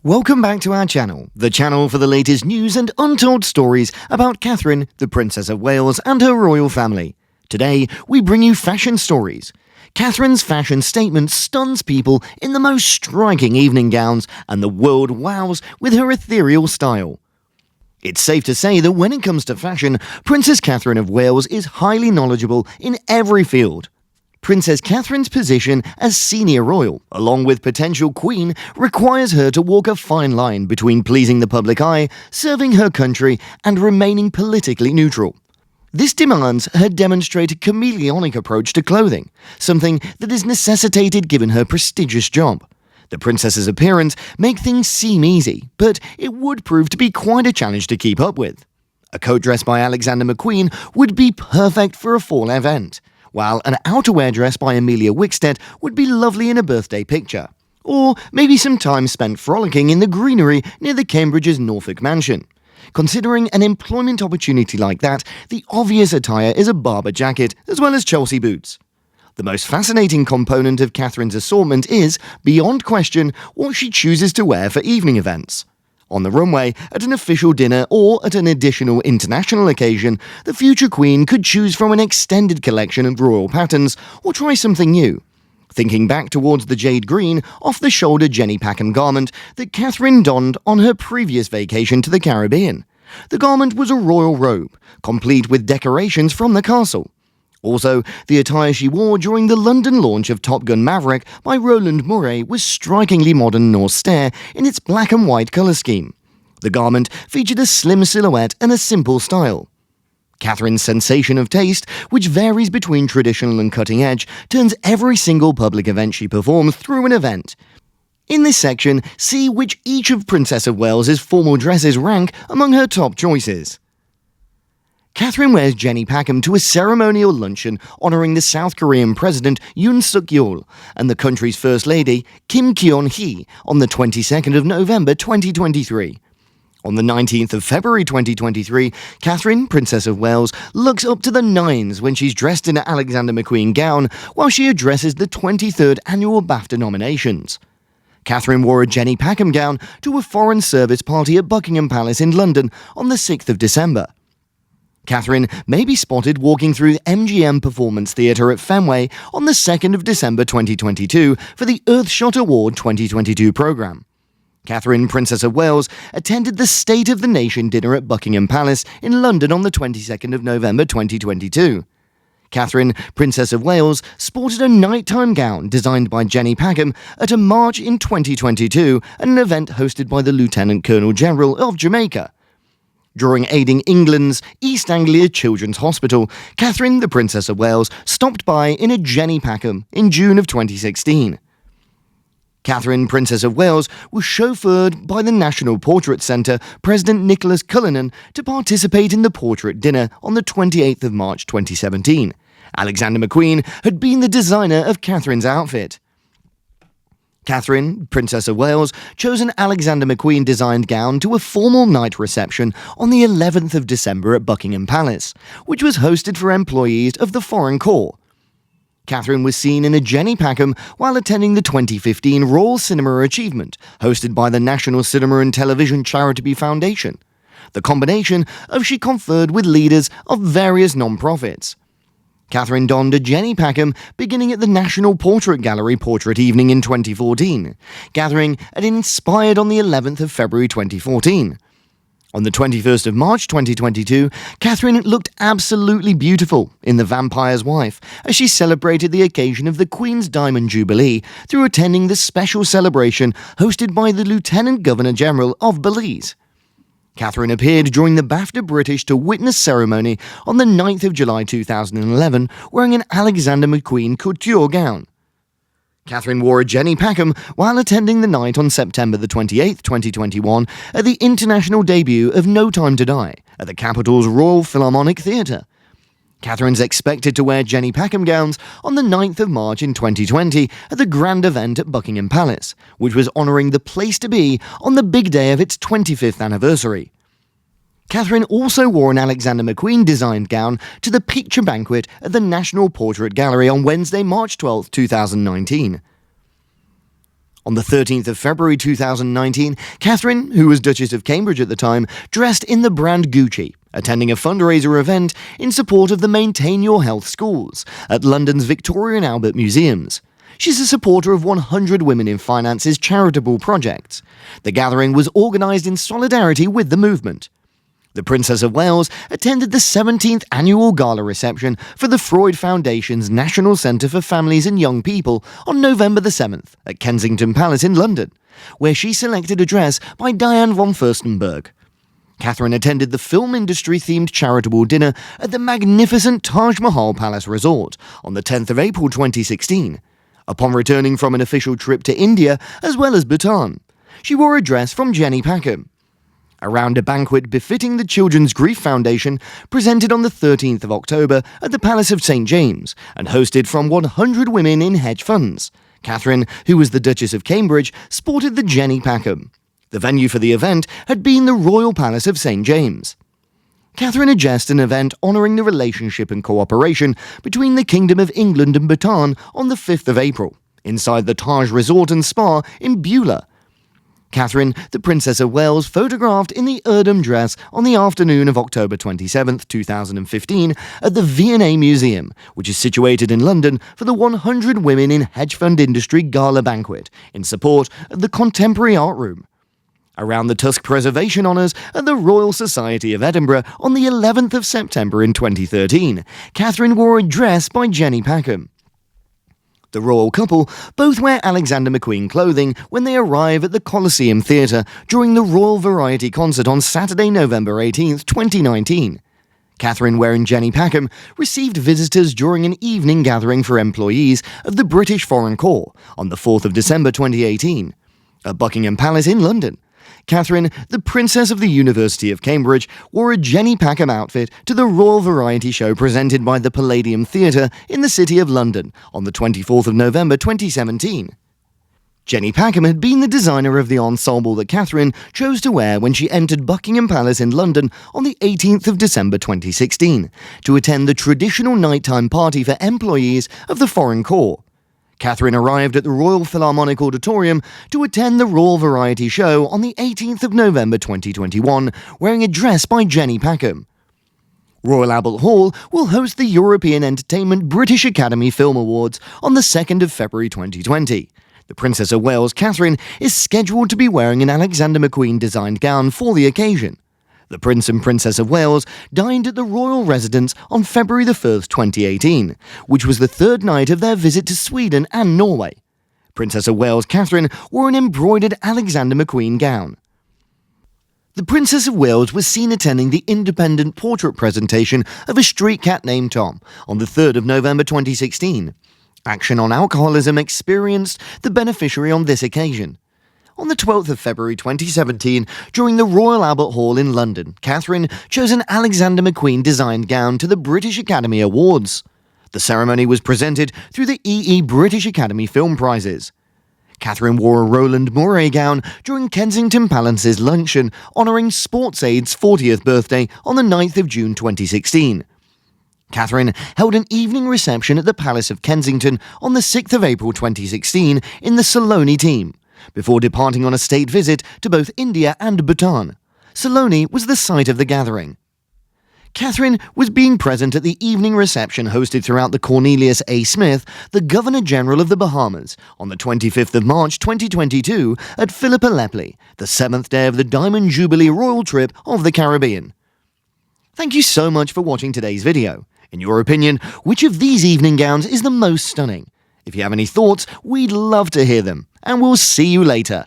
Welcome back to our channel, the channel for the latest news and untold stories about Catherine, the Princess of Wales and her royal family. Today, we bring you fashion stories. Catherine's fashion statement stuns people in the most striking evening gowns, and the world wows with her ethereal style. It's safe to say that when it comes to fashion, Princess Catherine of Wales is highly knowledgeable in every field. Princess Catherine's position as senior royal, along with potential queen, requires her to walk a fine line between pleasing the public eye, serving her country, and remaining politically neutral. This demands her demonstrate a chameleonic approach to clothing, something that is necessitated given her prestigious job. The princess's appearance makes things seem easy, but it would prove to be quite a challenge to keep up with. A coat dress by Alexander McQueen would be perfect for a fall event, while an outerwear dress by Amelia Wickstead would be lovely in a birthday picture, or maybe some time spent frolicking in the greenery near the Cambridge's Norfolk mansion. Considering an employment opportunity like that, the obvious attire is a Barber jacket as well as Chelsea boots. The most fascinating component of Catherine's assortment is, beyond question, what she chooses to wear for evening events. On the runway, at an official dinner, or at an additional international occasion, the future queen could choose from an extended collection of royal patterns or try something new. Thinking back towards the jade green, off-the-shoulder Jenny Packham garment that Catherine donned on her previous vacation to the Caribbean. The garment was a royal robe, complete with decorations from the castle. Also, the attire she wore during the London launch of Top Gun Maverick by Roland Murray was strikingly modern and austere in its black and white colour scheme. The garment featured a slim silhouette and a simple style. Catherine's sensation of taste, which varies between traditional and cutting edge, turns every single public event she performs through an event. In this section, see which each of Princess of Wales's formal dresses rank among her top choices. Catherine wears Jenny Packham to a ceremonial luncheon honouring the South Korean President Yoon Suk-yeol and the country's First Lady Kim Keon-hee on the 22nd of November 2023. On the 19th of February 2023, Catherine, Princess of Wales, looks up to the nines when she's dressed in an Alexander McQueen gown while she addresses the 23rd annual BAFTA nominations. Catherine wore a Jenny Packham gown to a foreign service party at Buckingham Palace in London on the 6th of December. Catherine may be spotted walking through the MGM Performance Theatre at Fenway on the 2nd of December 2022 for the Earthshot Award 2022 programme. Catherine, Princess of Wales, attended the State of the Nation dinner at Buckingham Palace in London on the 22nd of November 2022. Catherine, Princess of Wales, sported a nighttime gown designed by Jenny Packham at a march in 2022 at an event hosted by the Lieutenant Colonel General of Jamaica. During aiding England's East Anglia Children's Hospital, Catherine, the Princess of Wales, stopped by in a Jenny Packham in June of 2016. Catherine, Princess of Wales, was chauffeured by the National Portrait Centre President Nicholas Cullinan to participate in the portrait dinner on the 28th of March 2017. Alexander McQueen had been the designer of Catherine's outfit. Catherine, Princess of Wales, chose an Alexander McQueen-designed gown to a formal night reception on the 11th of December at Buckingham Palace, which was hosted for employees of the Foreign Corps. Catherine was seen in a Jenny Packham while attending the 2015 Royal Cinema Achievement, hosted by the National Cinema and Television Charity Foundation. The combination of she conferred with leaders of various non-profits. Catherine donned a Jenny Packham beginning at the National Portrait Gallery Portrait Evening in 2014, gathering at Inspired on the 11th of February 2014. On the 21st of March 2022, Catherine looked absolutely beautiful in The Vampire's Wife as she celebrated the occasion of the Queen's Diamond Jubilee through attending the special celebration hosted by the Lieutenant Governor General of Belize. Catherine appeared during the BAFTA British to Witness ceremony on the 9th of July 2011 wearing an Alexander McQueen couture gown. Catherine wore a Jenny Packham while attending the night on September the 28th, 2021 at the international debut of No Time to Die at the capital's Royal Philharmonic Theatre. Catherine's expected to wear Jenny Packham gowns on the 9th of March in 2020 at the grand event at Buckingham Palace, which was honouring the place to be on the big day of its 25th anniversary. Catherine also wore an Alexander McQueen-designed gown to the picture banquet at the National Portrait Gallery on Wednesday, March 12, 2019. On the 13th of February 2019, Catherine, who was Duchess of Cambridge at the time, dressed in the brand Gucci, attending a fundraiser event in support of the Maintain Your Health schools at London's Victoria and Albert Museums. She's a supporter of 100 Women in Finance's charitable projects. The gathering was organised in solidarity with the movement. The Princess of Wales attended the 17th annual gala reception for the Freud Foundation's National Centre for Families and Young People on November the 7th at Kensington Palace in London, where she selected a dress by Diane von Furstenberg. Catherine attended the film industry-themed charitable dinner at the magnificent Taj Mahal Palace Resort on the 10th of April 2016. Upon returning from an official trip to India as well as Bhutan, she wore a dress from Jenny Packham. Around a banquet befitting the Children's Grief Foundation, presented on the 13th of October at the Palace of St. James and hosted from 100 women in hedge funds. Catherine, who was the Duchess of Cambridge, sported the Jenny Packham. The venue for the event had been the Royal Palace of St. James. Catherine addressed an event honouring the relationship and cooperation between the Kingdom of England and Bhutan on the 5th of April, inside the Taj Resort and Spa in Beulah. Catherine, the Princess of Wales, photographed in the Erdem dress on the afternoon of October 27, 2015, at the V&A Museum, which is situated in London, for the 100 Women in Hedge Fund Industry Gala Banquet in support of the Contemporary Art Room. Around the Tusk Preservation Honours at the Royal Society of Edinburgh on the 11th of September in 2013, Catherine wore a dress by Jenny Packham. The royal couple both wear Alexander McQueen clothing when they arrive at the Coliseum Theatre during the Royal Variety Concert on Saturday, November 18, 2019. Catherine, wearing Jenny Packham, received visitors during an evening gathering for employees of the British Foreign Corps on the 4th of December 2018 at Buckingham Palace in London. Catherine, the Princess of the University of Cambridge, wore a Jenny Packham outfit to the Royal Variety Show presented by the Palladium Theatre in the City of London on the 24th of November 2017. Jenny Packham had been the designer of the ensemble that Catherine chose to wear when she entered Buckingham Palace in London on the 18th of December 2016 to attend the traditional nighttime party for employees of the Foreign Corps. Catherine arrived at the Royal Philharmonic Auditorium to attend the Royal Variety Show on the 18th of November 2021, wearing a dress by Jenny Packham. Royal Albert Hall will host the European Entertainment British Academy Film Awards on the 2nd of February 2020. The Princess of Wales, Catherine, is scheduled to be wearing an Alexander McQueen-designed gown for the occasion. The Prince and Princess of Wales dined at the royal residence on February 1st, 2018, which was the third night of their visit to Sweden and Norway. Princess of Wales Catherine wore an embroidered Alexander McQueen gown. The Princess of Wales was seen attending the independent portrait presentation of a street cat named Tom on the 3rd of November 2016. Action on Alcoholism experienced the beneficiary on this occasion. On the 12th of February 2017, during the Royal Albert Hall in London, Catherine chose an Alexander McQueen-designed gown to the British Academy Awards. The ceremony was presented through the British Academy Film Prizes. Catherine wore a Roland Mouret gown during Kensington Palace's luncheon honouring SportsAid's 40th birthday on the 9th of June 2016. Catherine held an evening reception at the Palace of Kensington on the 6th of April 2016 in the Saloni team, before departing on a state visit to both India and Bhutan. Saloni was the site of the gathering. Catherine was being present at the evening reception hosted throughout the Cornelius A. Smith, the Governor-General of the Bahamas, on the 25th of March 2022 at Philippa Lepley, the 7th day of the Diamond Jubilee Royal Trip of the Caribbean. Thank you so much for watching today's video. In your opinion, which of these evening gowns is the most stunning? If you have any thoughts, we'd love to hear them, and we'll see you later.